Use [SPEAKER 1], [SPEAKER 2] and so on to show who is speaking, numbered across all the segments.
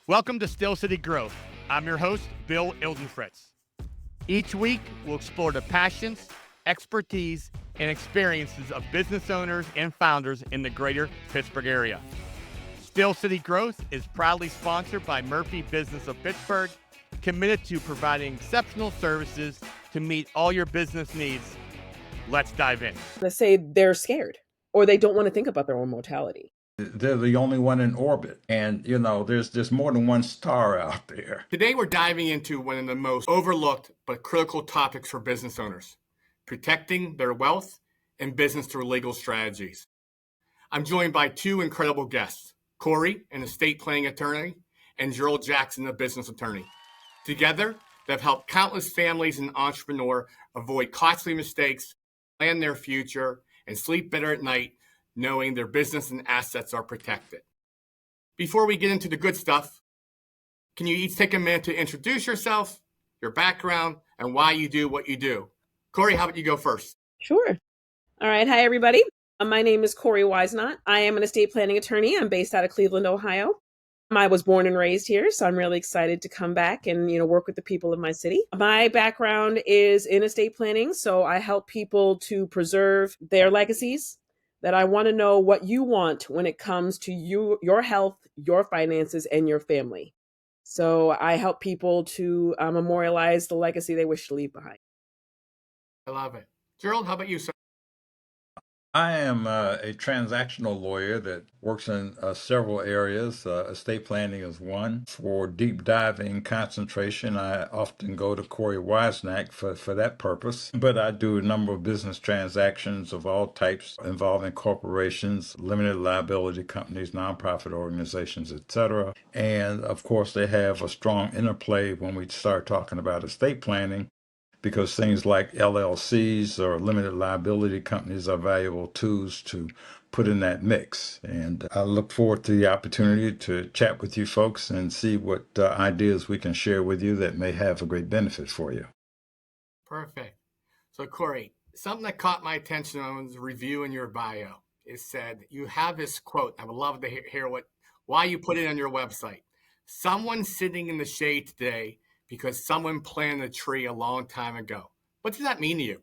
[SPEAKER 1] Welcome to Still City Growth. I'm your host, Bill Ildenfritz. Each week, we'll explore the passions, expertise, and experiences of business owners and founders in the greater Pittsburgh area. Still City Growth is proudly sponsored by Murphy Business of Pittsburgh, committed to providing exceptional services to meet all your business needs. Let's dive in.
[SPEAKER 2] They say they're scared or they don't want to think about their own mortality.
[SPEAKER 3] They're the only one in orbit. And, there's more than one star out there.
[SPEAKER 1] Today, we're diving into one of the most overlooked but critical topics for business owners, protecting their wealth and business through legal strategies. I'm joined by two incredible guests, Kori, an estate planning attorney, and Gerald Jackson, a business attorney. Together, they've helped countless families and entrepreneurs avoid costly mistakes, plan their future, and sleep better at night, knowing their business and assets are protected. Before we get into the good stuff, can you each take a minute to introduce yourself, your background, and why you do what you do? Kori, how about you go first?
[SPEAKER 2] Sure. All right. Hi, everybody. My name is Kori Whisenant. I am an estate planning attorney. I'm based out of Cleveland, Ohio. I was born and raised here, so I'm really excited to come back and, work with the people of my city. My background is in estate planning, so I help people to preserve their legacies. That I want to know what you want when it comes to your health, your finances, and your family. So I help people to memorialize the legacy they wish to leave behind.
[SPEAKER 1] I love it. Gerald, how about you, sir?
[SPEAKER 3] I am a transactional lawyer that works in several areas. Estate planning is one. For deep diving concentration, I often go to Kori Whisenant for that purpose. But I do a number of business transactions of all types involving corporations, limited liability companies, nonprofit organizations, etc. And of course, they have a strong interplay when we start talking about estate planning, because things like LLCs or limited liability companies are valuable tools to put in that mix. And I look forward to the opportunity to chat with you folks and see what ideas we can share with you that may have a great benefit for you.
[SPEAKER 1] Perfect. So, Kori, something that caught my attention on the review in your bio. It said you have this quote. I would love to hear why you put it on your website. Someone sitting in the shade today because someone planted a tree a long time ago. What does that mean to you?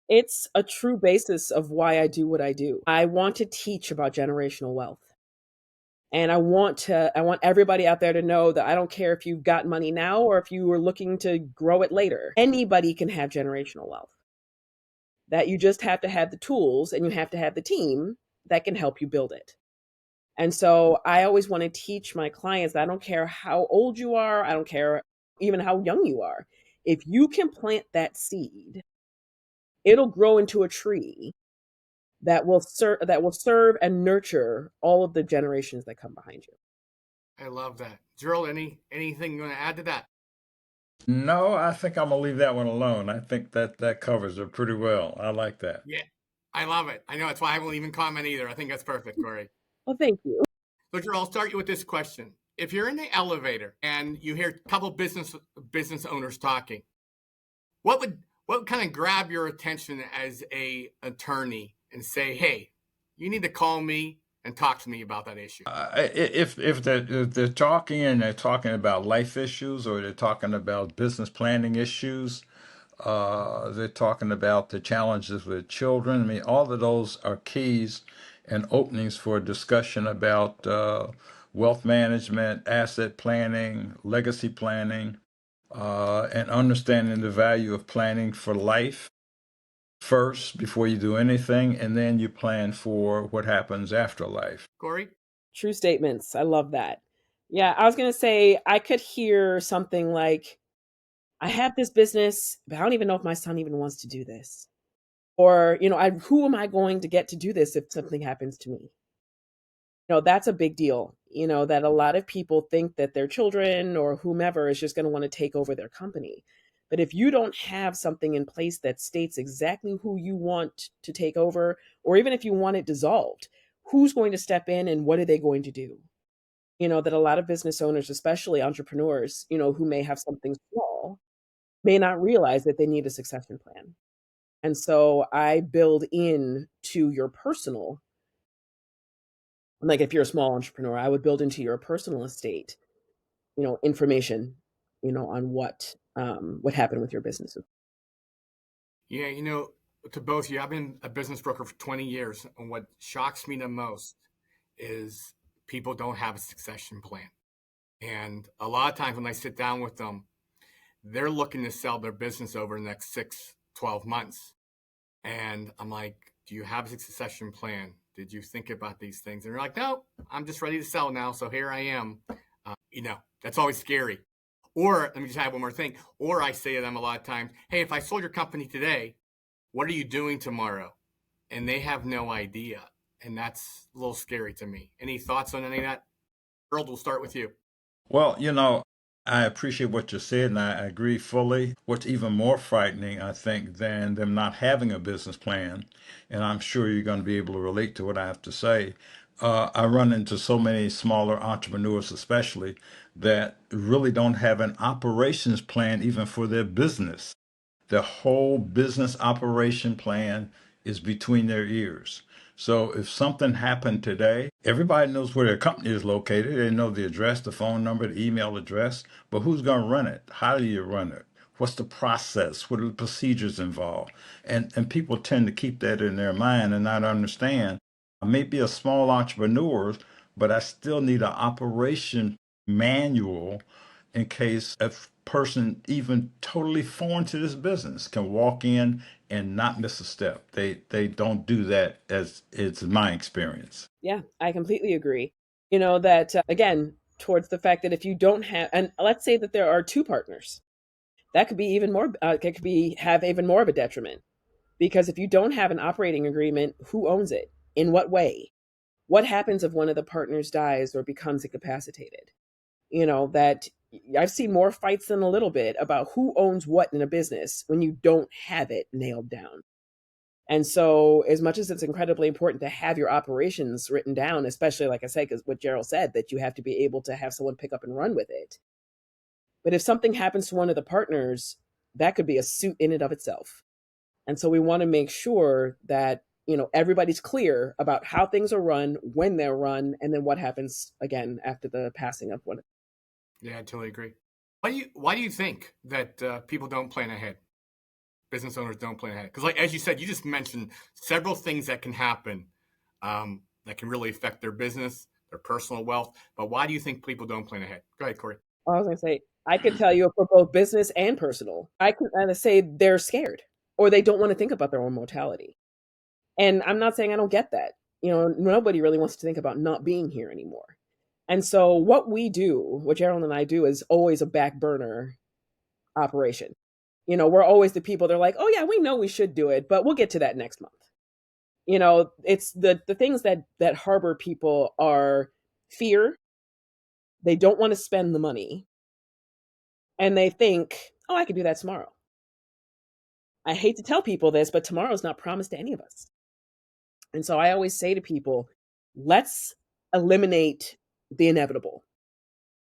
[SPEAKER 2] It's a true basis of why I do what I do. I want to teach about generational wealth. And I want everybody out there to know that I don't care if you've got money now or if you are looking to grow it later. Anybody can have generational wealth. That you just have to have the tools and you have to have the team that can help you build it. And so I always want to teach my clients that I don't care how old you are, I don't care even how young you are. If you can plant that seed, it'll grow into a tree that will serve and nurture all of the generations that come behind you.
[SPEAKER 1] I love that. Gerald, anything you want to add to that?
[SPEAKER 3] No, I think I'm going to leave that one alone. I think that covers it pretty well. I like that.
[SPEAKER 1] Yeah, I love it. I know that's why I won't even comment either. I think that's perfect, Kori.
[SPEAKER 2] Well, thank you.
[SPEAKER 1] So, Gerald, I'll start you with this question. If you're in the elevator and you hear a couple business owners talking, what would kind of grab your attention as a attorney and say, hey, you need to call me and talk to me about that issue?
[SPEAKER 3] If they're talking and they're talking about life issues or they're talking about business planning issues, they're talking about the challenges with children. I mean, all of those are keys and openings for a discussion about wealth management, asset planning, legacy planning, and understanding the value of planning for life first before you do anything, and then you plan for what happens after life.
[SPEAKER 1] Kori?
[SPEAKER 2] True statements. I love that. Yeah, I was going to say, I could hear something like, I have this business, but I don't even know if my son even wants to do this. Or, who am I going to get to do this if something happens to me? That's a big deal, that a lot of people think that their children or whomever is just going to want to take over their company. But if you don't have something in place that states exactly who you want to take over, or even if you want it dissolved, who's going to step in and what are they going to do? That a lot of business owners, especially entrepreneurs, who may have something small, may not realize that they need a succession plan. And so I build in to your personal Like if you're a small entrepreneur, I would build into your personal estate, information, on what happened with your business.
[SPEAKER 1] Yeah, to both of you, I've been a business broker for 20 years, and what shocks me the most is people don't have a succession plan. And a lot of times when I sit down with them, they're looking to sell their business over the next 6, 12 months. And I'm like, do you have a succession plan? Did you think about these things? And they're like, no, I'm just ready to sell now. So here I am. That's always scary. Or let me just add one more thing. Or I say to them a lot of times, hey, if I sold your company today, what are you doing tomorrow? And they have no idea. And that's a little scary to me. Any thoughts on any of that? Gerald, we'll start with you.
[SPEAKER 3] Well, I appreciate what you said, and I agree fully. What's even more frightening, I think, than them not having a business plan, and I'm sure you're going to be able to relate to what I have to say. I run into so many smaller entrepreneurs, especially, that really don't have an operations plan even for their business. The whole business operation plan is between their ears. So if something happened today, everybody knows where their company is located. They know the address, the phone number, the email address, but who's going to run it? How do you run it? What's the process? What are the procedures involved? And people tend to keep that in their mind and not understand. I may be a small entrepreneur, but I still need an operation manual in case a person even totally foreign to this business can walk in and not miss a step. They don't do that, as it's my experience.
[SPEAKER 2] Yeah, I completely agree. That again, towards the fact that if you don't have, and let's say that there are two partners, that could be even more, it could be have even more of a detriment, because if you don't have an operating agreement, who owns it? In what way? What happens if one of the partners dies or becomes incapacitated? That I've seen more fights than a little bit about who owns what in a business when you don't have it nailed down. And so, as much as it's incredibly important to have your operations written down, especially like I said, because what Gerald said, that you have to be able to have someone pick up and run with it. But if something happens to one of the partners, that could be a suit in and of itself. And so we want to make sure that, everybody's clear about how things are run, when they're run, and then what happens again after the passing of one.
[SPEAKER 1] Yeah, I totally agree. Why do you think that people don't plan ahead? Business owners don't plan ahead? Because, like as you said, you just mentioned several things that can happen that can really affect their business, their personal wealth. But why do you think people don't plan ahead? Go ahead, Kori.
[SPEAKER 2] I was going to say, I could tell you for both business and personal, I can say they're scared or they don't want to think about their own mortality. And I'm not saying I don't get that. Nobody really wants to think about not being here anymore. And so what we do, what Gerald and I do, is always a back burner operation. We're always the people, they're like, oh yeah, we know we should do it, but we'll get to that next month. It's the things that harbor people are fear. They don't want to spend the money. And they think, oh, I can do that tomorrow. I hate to tell people this, but tomorrow's not promised to any of us. And so I always say to people, let's eliminate the inevitable.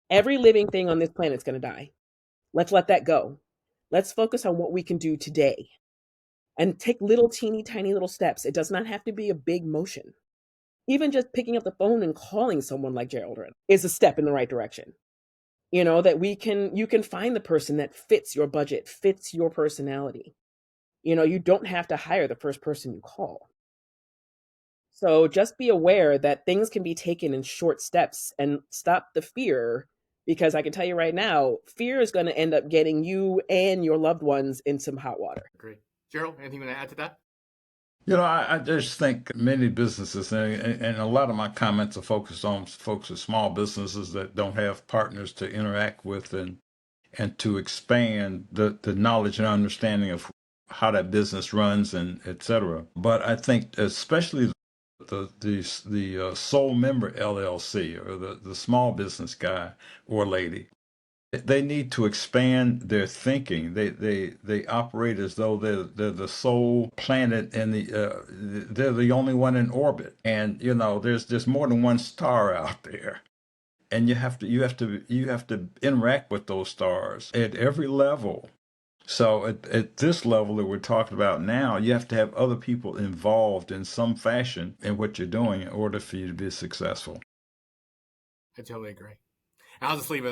[SPEAKER 2] Every living thing on this planet is going to die. Let's let that go. Let's focus on what we can do today and take little teeny tiny little steps. It does not have to be a big motion. Even just picking up the phone and calling someone like Gerald is a step in the right direction. That you can find the person that fits your budget, fits your personality. You don't have to hire the first person you call. So just be aware that things can be taken in short steps and stop the fear, because I can tell you right now, fear is going to end up getting you and your loved ones in some hot water.
[SPEAKER 1] Great. Gerald, anything you want to add to that?
[SPEAKER 3] I just think many businesses, and a lot of my comments are focused on folks with small businesses that don't have partners to interact with and to expand the knowledge and understanding of how that business runs and et cetera. But I think especially the sole member LLC or the small business guy or lady, they need to expand their thinking. They operate as though they're the sole planet and they're the only one in orbit. And there's more than one star out there. And you have to interact with those stars at every level So at this level that we're talking about now, you have to have other people involved in some fashion in what you're doing in order for you to be successful.
[SPEAKER 1] I totally agree. And I'll just leave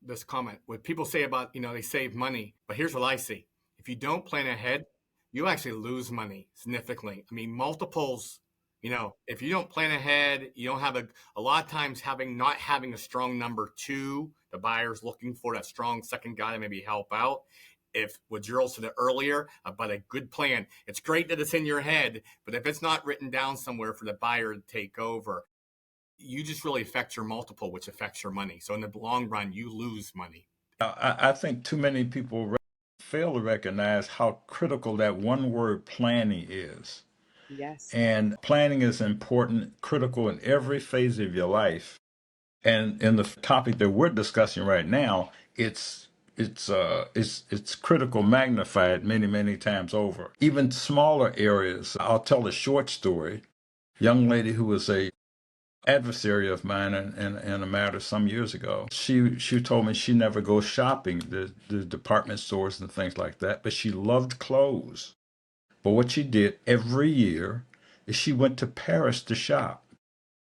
[SPEAKER 1] this comment. What people say about, they save money, but here's what I see. If you don't plan ahead, you actually lose money significantly. I mean, multiples, if you don't plan ahead, you don't have a lot of times not having a strong number two, the buyer's looking for that strong second guy to maybe help out. If what Gerald said earlier about a good plan, it's great that it's in your head, but if it's not written down somewhere for the buyer to take over, you just really affect your multiple, which affects your money. So in the long run, you lose money.
[SPEAKER 3] I think too many people fail to recognize how critical that one word planning is.
[SPEAKER 2] Yes.
[SPEAKER 3] And planning is important, critical in every phase of your life. And in the topic that we're discussing right now, it's critical magnified many times over. Even smaller areas. I'll tell a short story. Young lady who was a adversary of mine in a matter some years ago. She told me she never goes shopping, the department stores and things like that, but she loved clothes. But what she did every year is she went to Paris to shop.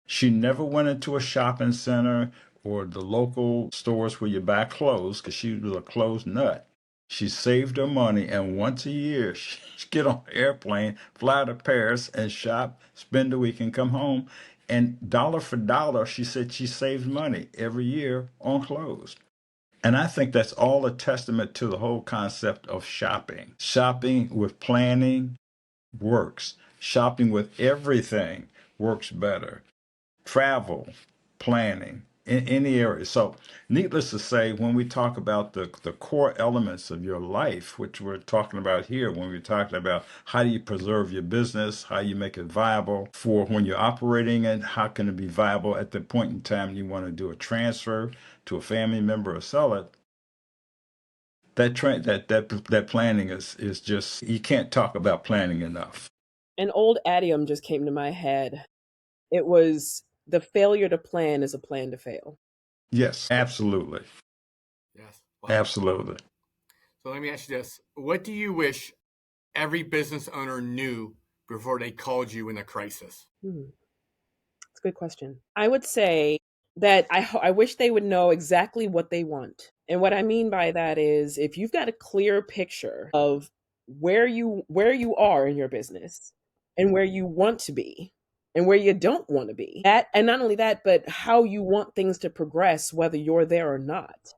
[SPEAKER 3] She never went into a shopping center or the local stores where you buy clothes because she was a clothes nut. She saved her money, and once a year she'd get on an airplane, fly to Paris, and shop, spend a week, and come home. And dollar for dollar, she said she saved money every year on clothes. And I think that's all a testament to the whole concept of shopping. Shopping with planning works. Shopping with everything works better. Travel, planning, in any area. So, needless to say, when we talk about the core elements of your life, which we're talking about here, when we're talking about how do you preserve your business, how you make it viable for when you're operating it, how can it be viable at the point in time you want to do a transfer to a family member or sell it. That planning is just, you can't talk about planning enough.
[SPEAKER 2] An old idiom just came to my head. It was, the failure to plan is a plan to fail.
[SPEAKER 3] Yes, absolutely.
[SPEAKER 1] Yes. Wow.
[SPEAKER 3] Absolutely.
[SPEAKER 1] So let me ask you this. What do you wish every business owner knew before they called you in a crisis?
[SPEAKER 2] That's a good question. I would say that I wish they would know exactly what they want. And what I mean by that is, if you've got a clear picture of where you are in your business and where you want to be and where you don't want to be. That, and not only that, but how you want things to progress whether you're there or not.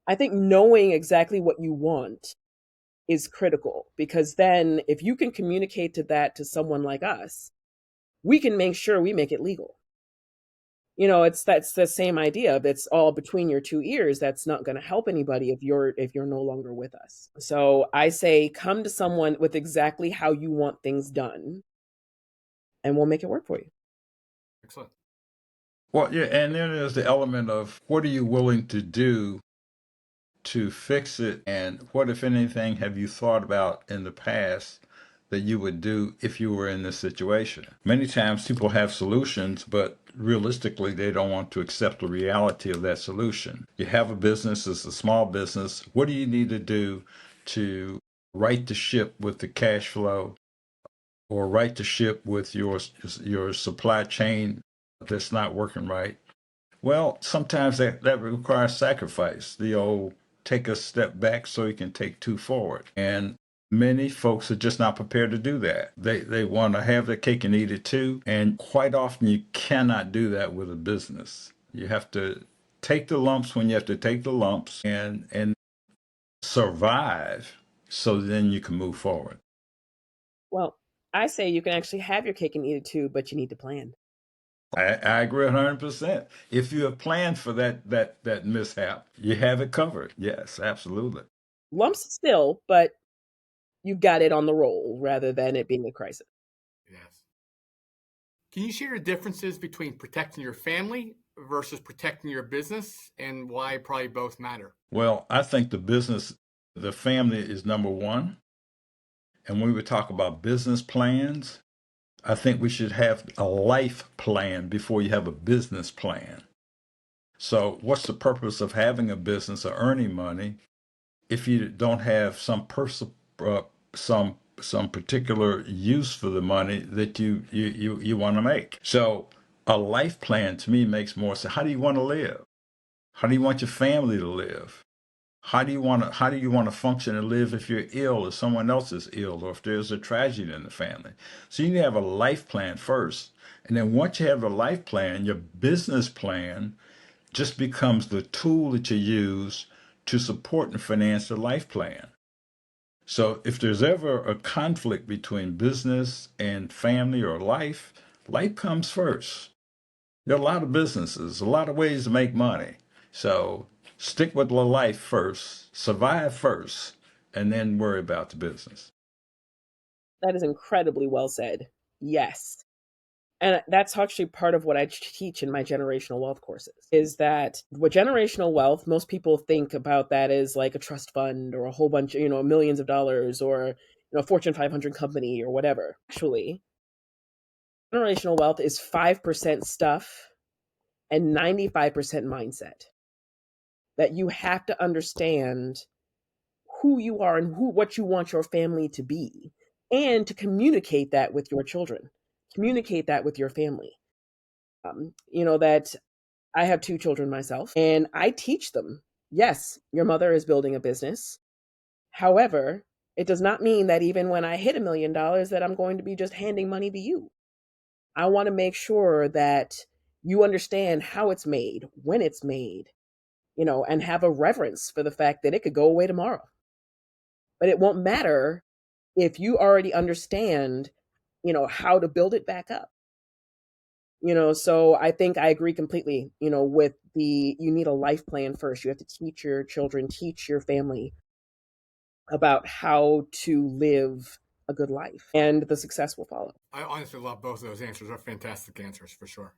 [SPEAKER 2] I think knowing exactly what you want is critical, because then if you can communicate to someone like us, we can make sure we make it legal. That's the same idea. That's all between your two ears. That's not going to help anybody if you're no longer with us. So I say, come to someone with exactly how you want things done, and we'll make it work for you.
[SPEAKER 1] Excellent.
[SPEAKER 3] Well, yeah, and then there's the element of what are you willing to do to fix it, and what, if anything, have you thought about in the past that you would do if you were in this situation? Many times people have solutions, but realistically, they don't want to accept the reality of that solution. You have a business, it's a small business. What do you need to do to right the ship with the cash flow, or right the ship with your supply chain that's not working right? Well, sometimes that requires sacrifice. The old take a step back so you can take two forward. And many folks are just not prepared to do that. They want to have their cake and eat it too. And quite often you cannot do that with a business. You have to take the lumps when you have to take the lumps and survive, so then you can move forward.
[SPEAKER 2] Well, I say you can actually have your cake and eat it too, but you need to plan.
[SPEAKER 3] I agree 100%. If you have planned for that mishap, you have it covered. Yes, absolutely.
[SPEAKER 2] Lumps still, but you got it on the roll rather than it being a crisis.
[SPEAKER 1] Yes. Can you share the differences between protecting your family versus protecting your business, and why probably both matter?
[SPEAKER 3] Well, I think the family is number one. And when we talk about business plans, I think we should have a life plan before you have a business plan. So, what's the purpose of having a business or earning money if you don't have uh, some particular use for the money that you want to make. So a life plan to me makes more sense. How do you want to live? How do you want your family to live? How do you want to function and live if you're ill, if someone else is ill, or if there's a tragedy in the family? So you need to have a life plan first. And then once you have the life plan, your business plan just becomes the tool that you use to support and finance the life plan. So if there's ever a conflict between business and family or life, life comes first. There are a lot of businesses, a lot of ways to make money. So stick with the life first, survive first, and then worry about the business.
[SPEAKER 2] That is incredibly well said. Yes. And that's actually part of what I teach in my generational wealth courses is that with generational wealth, most people think about that as like a trust fund or a whole bunch, millions of dollars or, a Fortune 500 company or whatever. Actually, generational wealth is 5% stuff and 95% mindset. That you have to understand who you are and what you want your family to be, and to communicate that with your children, communicate that with your family. That I have 2 children myself, and I teach them, yes, your mother is building a business. However, it does not mean that even when I hit $1 million that I'm going to be just handing money to you. I want to make sure that you understand how it's made, when it's made, and have a reverence for the fact that it could go away tomorrow. But it won't matter if you already understand, how to build it back up. So I think I agree completely, with you need a life plan first. You have to teach your children, teach your family about how to live a good life, and the success will follow.
[SPEAKER 1] I honestly love both of those answers. They're fantastic answers for sure.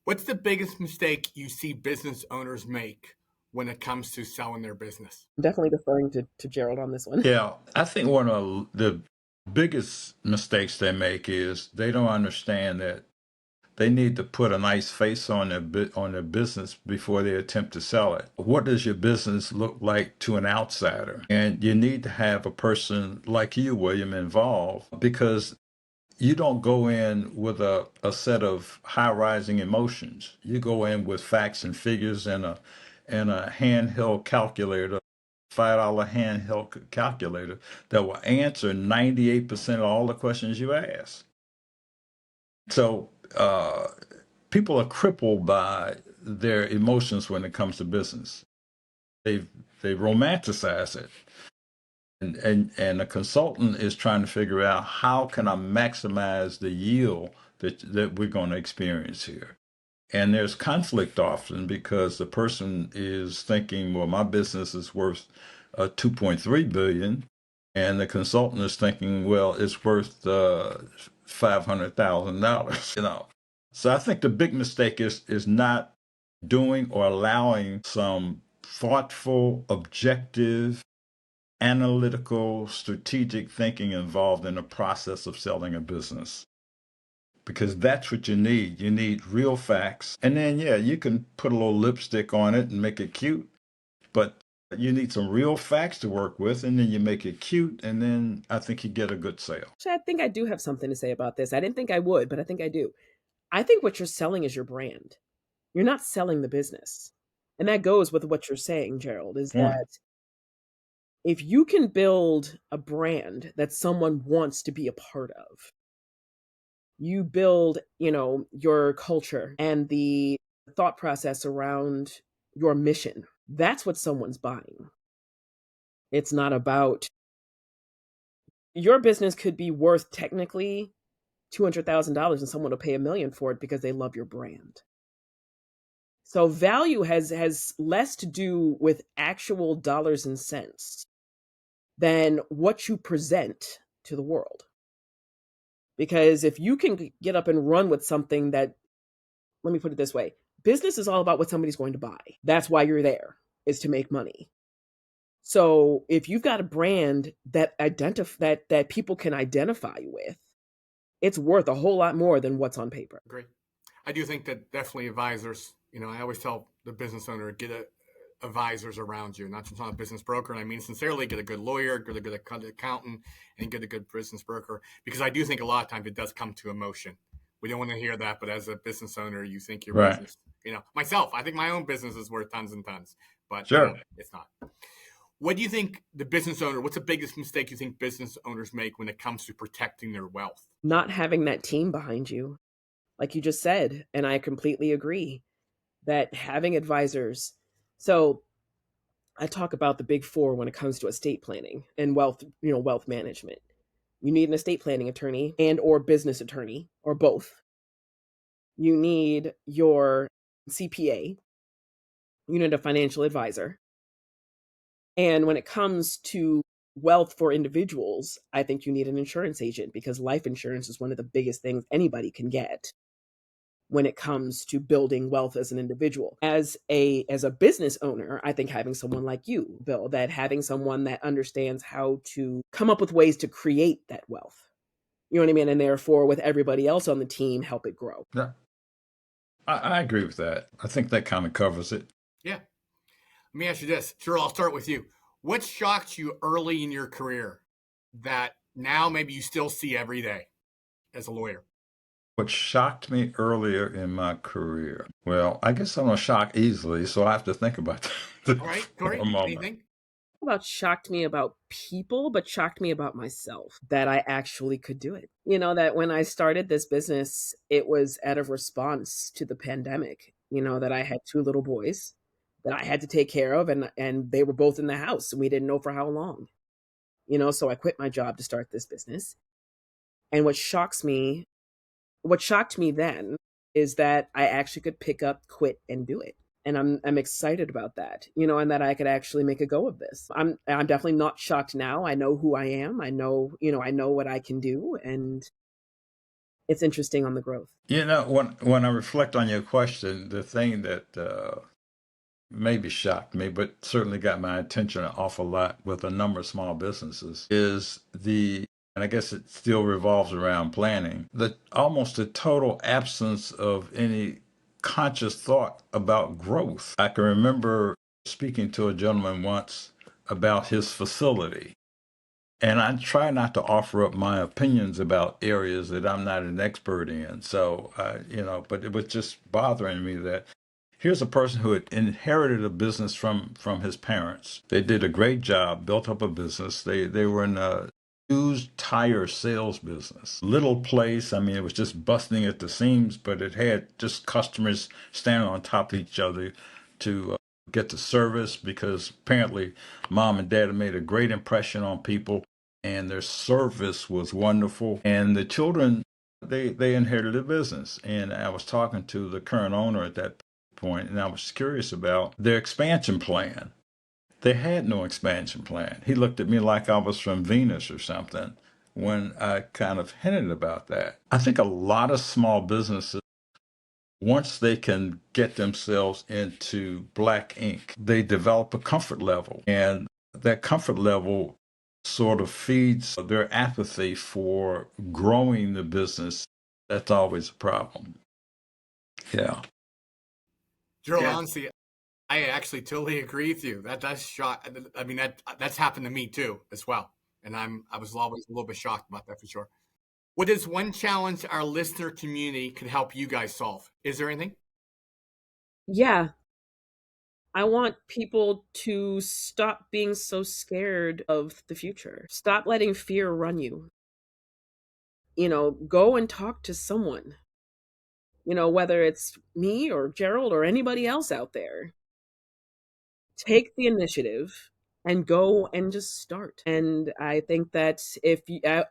[SPEAKER 1] What's the biggest mistake you see business owners make when it comes to selling their business?
[SPEAKER 2] I'm definitely deferring to Gerald on this one.
[SPEAKER 3] Yeah, I think one of the biggest mistakes they make is they don't understand that they need to put a nice face on their business before they attempt to sell it. What does your business look like to an outsider? And you need to have a person like you, William, involved, because you don't go in with a set of high-rising emotions. You go in with facts and figures and a handheld calculator, $5 handheld calculator that will answer 98% of all the questions you ask. So people are crippled by their emotions when it comes to business. They romanticize it. And a consultant is trying to figure out how can I maximize the yield that we're going to experience here. And there's conflict often because the person is thinking, well, my business is worth 2.3 billion, and the consultant is thinking, well, it's worth $500,000. So I think the big mistake is not doing or allowing some thoughtful, objective, analytical, strategic thinking involved in the process of selling a business. Because that's what you need. You need real facts. And then, yeah, you can put a little lipstick on it and make it cute, but you need some real facts to work with, and then you make it cute, and then I think you get a good sale.
[SPEAKER 2] Actually, I think I do have something to say about this. I didn't think I would, but I think I do. I think what you're selling is your brand. You're not selling the business. And that goes with what you're saying, Gerald, is
[SPEAKER 3] Point.
[SPEAKER 2] that if you can build a brand that someone wants to be a part of, you build, your culture and the thought process around your mission. That's what someone's buying. It's not about your business could be worth technically $200,000 and someone will pay $1 million for it because they love your brand. So value has less to do with actual dollars and cents than what you present to the world. Because if you can get up and run with something that, let me put it this way, business is all about what somebody's going to buy. That's why you're there, is to make money. So if you've got a brand that that people can identify with, it's worth a whole lot more than what's on paper.
[SPEAKER 1] Great. I do think that definitely advisors, I always tell the business owner, get advisors around you, not just on a business broker. And I mean sincerely, get a good lawyer, get a good accountant, and get a good business broker. Because I do think a lot of times it does come to emotion. We don't want to hear that, but as a business owner, you think your
[SPEAKER 3] Right.
[SPEAKER 1] business, myself, I think my own business is worth tons and tons, but
[SPEAKER 3] Sure.
[SPEAKER 1] it's not. What do you think what's the biggest mistake you think business owners make when it comes to protecting their wealth?
[SPEAKER 2] Not having that team behind you, like you just said, and I completely agree that having advisors. So I talk about the big four when it comes to estate planning and wealth management. You need an estate planning attorney and or business attorney or both. You need your CPA. You need a financial advisor. And when it comes to wealth for individuals, I think you need an insurance agent because life insurance is one of the biggest things anybody can get when it comes to building wealth as an individual. As a business owner, I think having someone like you, Bill, that having someone that understands how to come up with ways to create that wealth. You know what I mean? And therefore, with everybody else on the team, help it grow.
[SPEAKER 3] Yeah, I agree with that. I think that kind of covers it.
[SPEAKER 1] Yeah. Let me ask you this. Sure, I'll start with you. What shocked you early in your career that now maybe you still see every day as a lawyer?
[SPEAKER 3] What shocked me earlier in my career? Well, I guess I'm not shocked easily, so I have to think about that
[SPEAKER 1] All right,
[SPEAKER 3] for
[SPEAKER 1] Kori,
[SPEAKER 3] a moment.
[SPEAKER 1] anything?
[SPEAKER 2] About shocked me about people, but shocked me about myself that I actually could do it. You know, that when I started this business, it was out of response to the pandemic, that I had two little boys that I had to take care of and they were both in the house and we didn't know for how long. So I quit my job to start this business. And what shocked me then is that I actually could pick up, quit, and do it. And I'm excited about that, and that I could actually make a go of this. I'm definitely not shocked now. I know who I am. I know what I can do, and it's interesting on the growth.
[SPEAKER 3] When I reflect on your question, the thing that maybe shocked me, but certainly got my attention an awful lot with a number of small businesses is and I guess it still revolves around planning, almost the total absence of any conscious thought about growth. I can remember speaking to a gentleman once about his facility. And I try not to offer up my opinions about areas that I'm not an expert in. So, but it was just bothering me that here's a person who had inherited a business from his parents. They did a great job, built up a business. They were in a used tire sales business. Little place. I mean, it was just busting at the seams, but it had just customers standing on top of each other to get the service because apparently mom and dad had made a great impression on people and their service was wonderful. And the children, they inherited a business. And I was talking to the current owner at that point, and I was curious about their expansion plan. They had no expansion plan. He looked at me like I was from Venus or something when I kind of hinted about that. I think a lot of small businesses, once they can get themselves into black ink, they develop a comfort level. And that comfort level sort of feeds their apathy for growing the business. That's always a problem. Yeah.
[SPEAKER 1] Gerald, honestly, I actually totally agree with you. That's shock. I mean, that's happened to me too, as well. And I was always a little bit shocked about that for sure. What is one challenge our listener community could help you guys solve? Is there anything?
[SPEAKER 2] Yeah, I want people to stop being so scared of the future. Stop letting fear run you. Go and talk to someone. Whether it's me or Gerald or anybody else out there. Take the initiative and go and just start. And I think that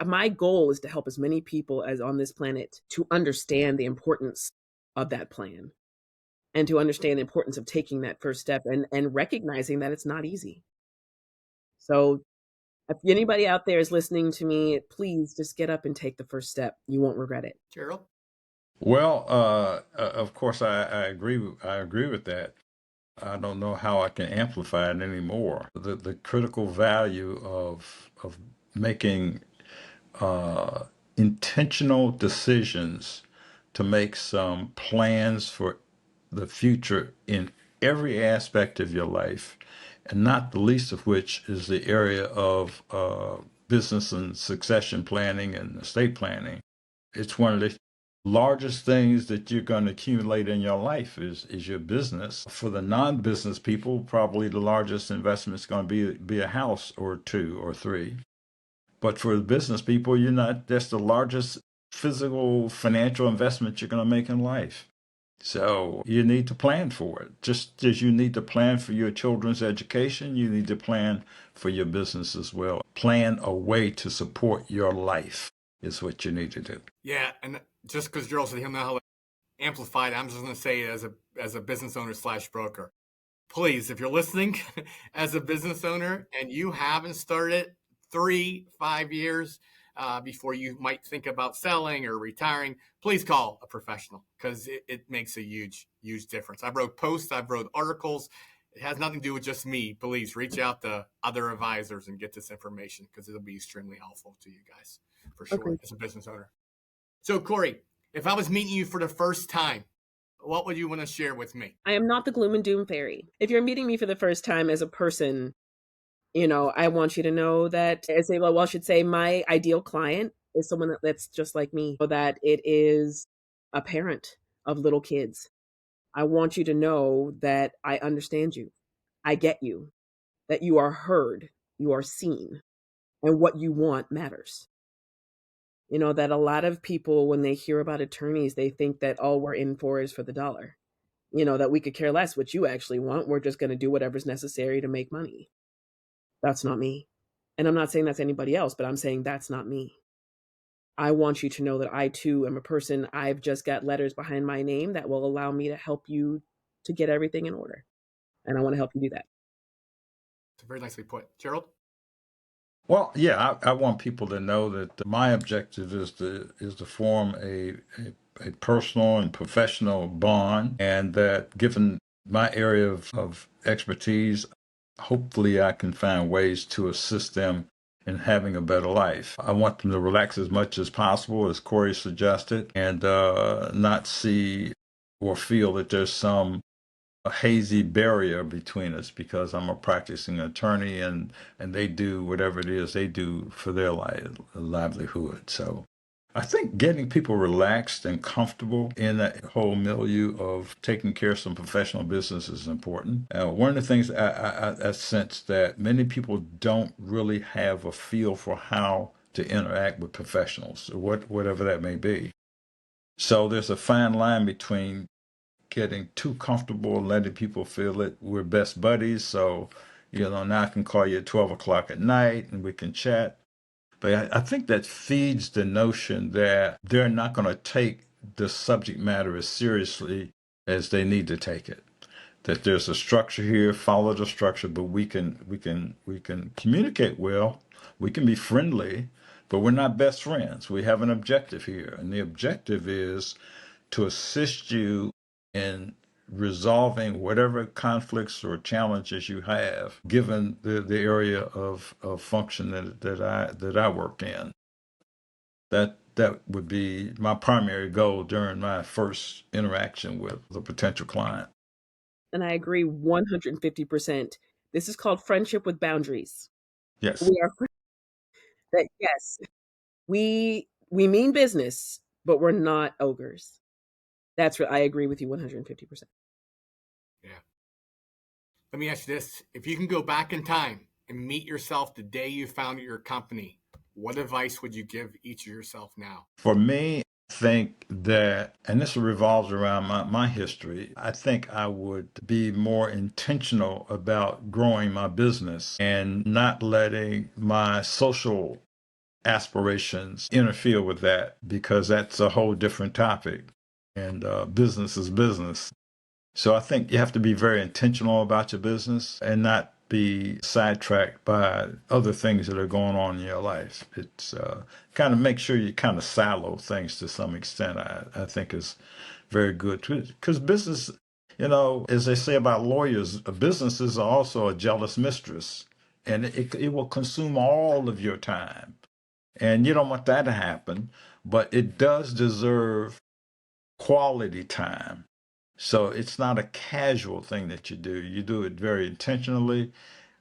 [SPEAKER 2] my goal is to help as many people as on this planet to understand the importance of that plan and to understand the importance of taking that first step and recognizing that it's not easy. So if anybody out there is listening to me, please just get up and take the first step. You won't regret it.
[SPEAKER 1] Gerald?
[SPEAKER 3] Well, of course, I agree. I agree with that. I don't know how I can amplify it anymore. The critical value of making intentional decisions to make some plans for the future in every aspect of your life, and not the least of which is the area of business and succession planning and estate planning. It's one of the largest things that you're going to accumulate in your life is your business. For the non-business people, probably the largest investment is going to be a house or two or three. But for the business people, that's the largest physical financial investment you're going to make in life. So you need to plan for it. Just as you need to plan for your children's education, you need to plan for your business as well. Plan a way to support your life is what you need to do.
[SPEAKER 1] Yeah, and just because Gerald said he'll know how to amplify it, I'm just going to say it as a business owner / broker. Please, if you're listening as a business owner and you haven't started 3-5 years before you might think about selling or retiring, please call a professional because it makes a huge difference. I've wrote posts, I've wrote articles. It has nothing to do with just me. Please reach out to other advisors and get this information because it'll be extremely helpful to you guys for sure as a business owner. So, Kori, if I was meeting you for the first time, what would you want to share with me?
[SPEAKER 2] I am not the gloom and doom fairy. If you're meeting me for the first time as a person, I want you to know that, I should say my ideal client is someone that's just like me, so that it is a parent of little kids. I want you to know that I understand you. I get you, that you are heard, you are seen, and what you want matters. That a lot of people, when they hear about attorneys, they think that all we're in for is for the dollar. That we could care less what you actually want. We're just going to do whatever's necessary to make money. That's not me. And I'm not saying that's anybody else, but I'm saying that's not me. I want you to know that I too am a person. I've just got letters behind my name that will allow me to help you to get everything in order. And I want to help you do that.
[SPEAKER 1] It's very nicely put. Gerald?
[SPEAKER 3] Well, yeah, I want people to know that my objective is to form a personal and professional bond, and that given my area of expertise, hopefully I can find ways to assist them in having a better life. I want them to relax as much as possible, as Kori suggested, and not see or feel that there's some a hazy barrier between us because I'm a practicing attorney and they do whatever it is they do for their livelihood. So I think getting people relaxed and comfortable in that whole milieu of taking care of some professional business is important. One of the things I sense that many people don't really have a feel for how to interact with professionals, whatever that may be. So there's a fine line between getting too comfortable and letting people feel that we're best buddies. So, now I can call you at 12 o'clock at night and we can chat. But I think that feeds the notion that they're not going to take the subject matter as seriously as they need to take it. That there's a structure here, follow the structure, but we can communicate well. We can be friendly, but we're not best friends. We have an objective here. And the objective is to assist you in resolving whatever conflicts or challenges you have, given the area of function that I work in. That would be my primary goal during my first interaction with a potential client.
[SPEAKER 2] And I agree 150%. This is called friendship with boundaries.
[SPEAKER 3] Yes.
[SPEAKER 2] We are that yes. We mean business, but we're not ogres. I agree with you 150%.
[SPEAKER 1] Yeah. Let me ask you this. If you can go back in time and meet yourself the day you founded your company, what advice would you give each of yourself now?
[SPEAKER 3] For me, I think that, and this revolves around my history, I think I would be more intentional about growing my business and not letting my social aspirations interfere with that, because that's a whole different topic. And business is business. So I think you have to be very intentional about your business and not be sidetracked by other things that are going on in your life. It's kind of make sure you kind of silo things to some extent, I think is very good. Because business, as they say about lawyers, businesses are also a jealous mistress, and it will consume all of your time. And you don't want that to happen, but it does deserve quality time. So it's not a casual thing that you do. You do it very intentionally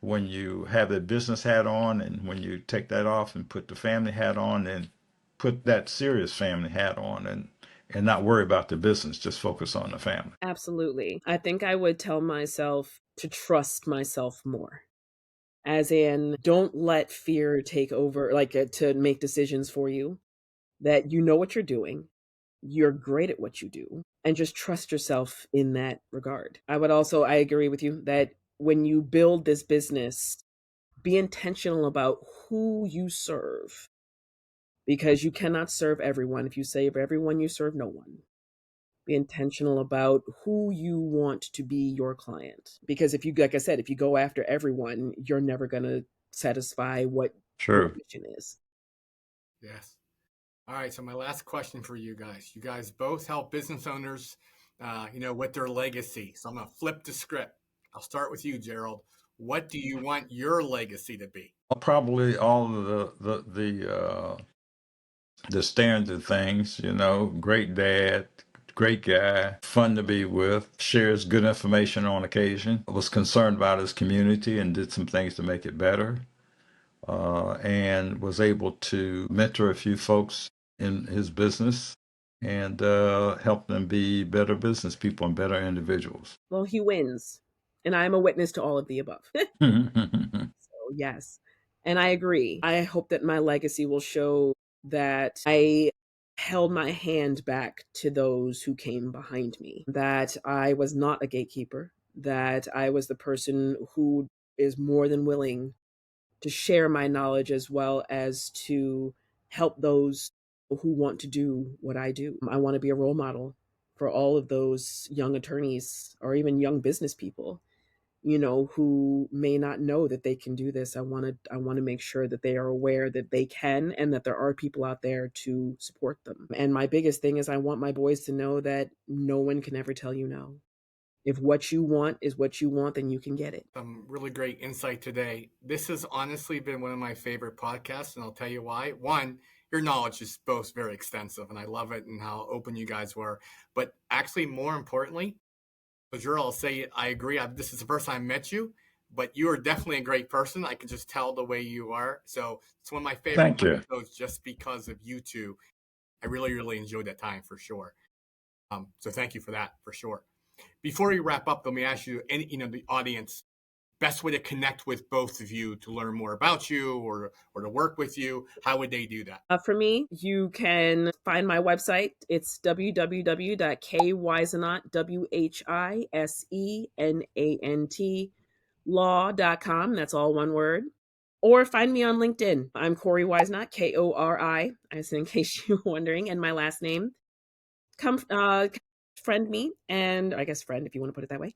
[SPEAKER 3] when you have the business hat on, and when you take that off and put the family hat on, and put that serious family hat on, and not worry about the business, just focus on the family.
[SPEAKER 2] Absolutely. I think I would tell myself to trust myself more. As in, don't let fear take over, like to make decisions for you, that you know what you're doing. You're great at what you do, and just trust yourself in that regard. I agree with you that when you build this business, be intentional about who you serve, because you cannot serve everyone. If you save everyone, you serve no one. Be intentional about who you want to be your client. Because if you, like I said, if you go after everyone, you're never going to satisfy what your
[SPEAKER 3] True.
[SPEAKER 2] mission is.
[SPEAKER 1] Yes. All right. So my last question for you guys. You guys both help business owners, with their legacy. So I'm going to flip the script. I'll start with you, Gerald. What do you want your legacy to be?
[SPEAKER 3] Probably all of the standard things, great dad, great guy, fun to be with, shares good information on occasion, was concerned about his community and did some things to make it better, and was able to mentor a few folks in his business and help them be better business people and better individuals.
[SPEAKER 2] Well, he wins. And I'm a witness to all of the above. So, yes. And I agree. I hope that my legacy will show that I held my hand back to those who came behind me, that I was not a gatekeeper, that I was the person who is more than willing to share my knowledge as well as to help those who want to do what I do. I want to be a role model for all of those young attorneys or even young business people, who may not know that they can do this. I want to make sure that they are aware that they can, and that there are people out there to support them. And my biggest thing is I want my boys to know that no one can ever tell you no. If what you want is what you want, then you can get it.
[SPEAKER 1] Some really great insight today. This has honestly been one of my favorite podcasts, and I'll tell you why. One, your knowledge is both very extensive, and I love it and how open you guys were. But actually, more importantly, because you're all say I agree. This is the first time I met you, but you are definitely a great person. I can just tell the way you are. So it's one of my favorite
[SPEAKER 3] Thank you.
[SPEAKER 1] episodes just because of you two. I really, really enjoyed that time for sure. So thank you for that for sure. Before we wrap up, let me ask you, the audience, best way to connect with both of you to learn more about you or to work with you, how would they do that?
[SPEAKER 2] For me, you can find my website. It's www.kwisenant, law.com. That's all one word. Or find me on LinkedIn. I'm Kori Whisenant, Kori, as in case you're wondering, and my last name. Come friend me, and I guess friend if you want to put it that way,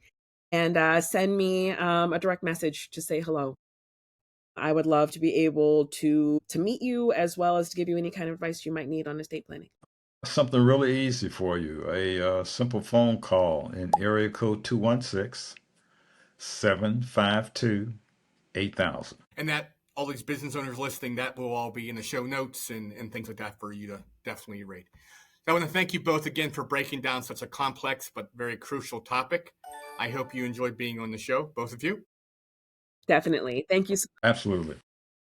[SPEAKER 2] and send me a direct message to say hello. I would love to be able to meet you, as well as to give you any kind of advice you might need on estate planning.
[SPEAKER 3] Something really easy for you, a simple phone call in area code 216-752-8000.
[SPEAKER 1] And that all these business owners listening, that will all be in the show notes and things like that for you to definitely read. So I want to thank you both again for breaking down such a complex but very crucial topic. I hope you enjoyed being on the show, both of you.
[SPEAKER 2] Definitely. Thank you.
[SPEAKER 3] Absolutely.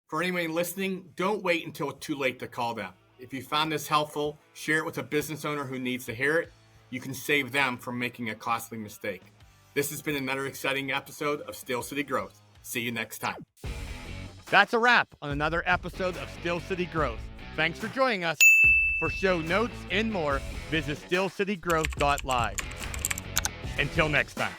[SPEAKER 1] For anyone listening, don't wait until it's too late to call them. If you found this helpful, share it with a business owner who needs to hear it. You can save them from making a costly mistake. This has been another exciting episode of Steel City Growth. See you next time. That's a wrap on another episode of Steel City Growth. Thanks for joining us. For show notes and more, visit steelcitygrowth.live. Until next time.